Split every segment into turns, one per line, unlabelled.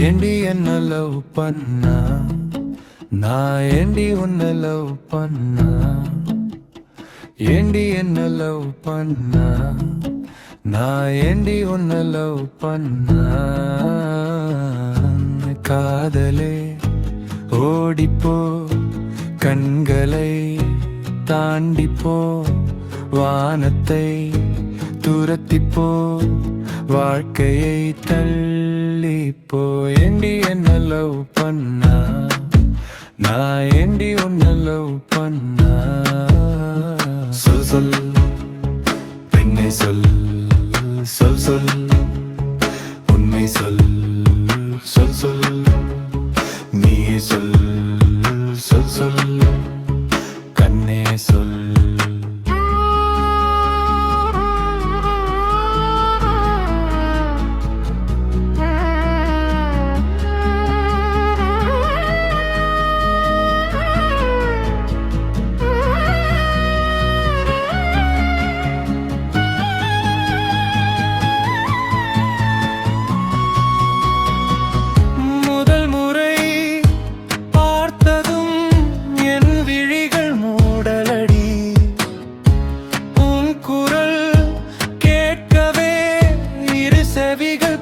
ஏண்டி என்ன லவ் பண்ணா, நான் ஏண்டி உன்னை லவ் பண்ணா, ஏண்டி என்ன லவ் பண்ணா, நான் ஏண்டி உன்னை லவ் பண்ணா. காதலே ஓடிப்போ, கண்களை தாண்டிப்போ, வானத்தை துரத்திப்போ, வாழ்க்கையை தள்ளிப்போ. ஏண்டி என்ன லவ் பண்ணா, நான் ஏண்டி உன்னை லவ் பண்ணா. சொல் சொல் பெண்ணை சொல், சொல் சொல் உண்மை சொல், சொல் சொல் நீயே சொல், சொல் சொல் கண்ணே சொல்.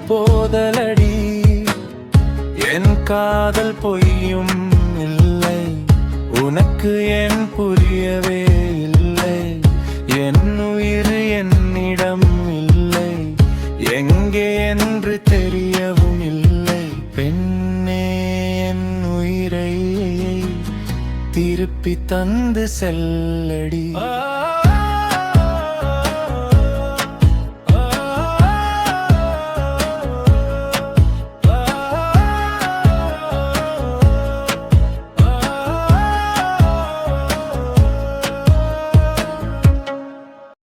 போதலடி என் காதல் பொய்யும் இல்லை, உனக்கு என் புரியவே இல்லை. என் உயிர் என்னிடம் இல்லை, எங்கே என்று தெரியவும் இல்லை. பெண்ணே என் உயிரை திருப்பி தந்து செல்லடி.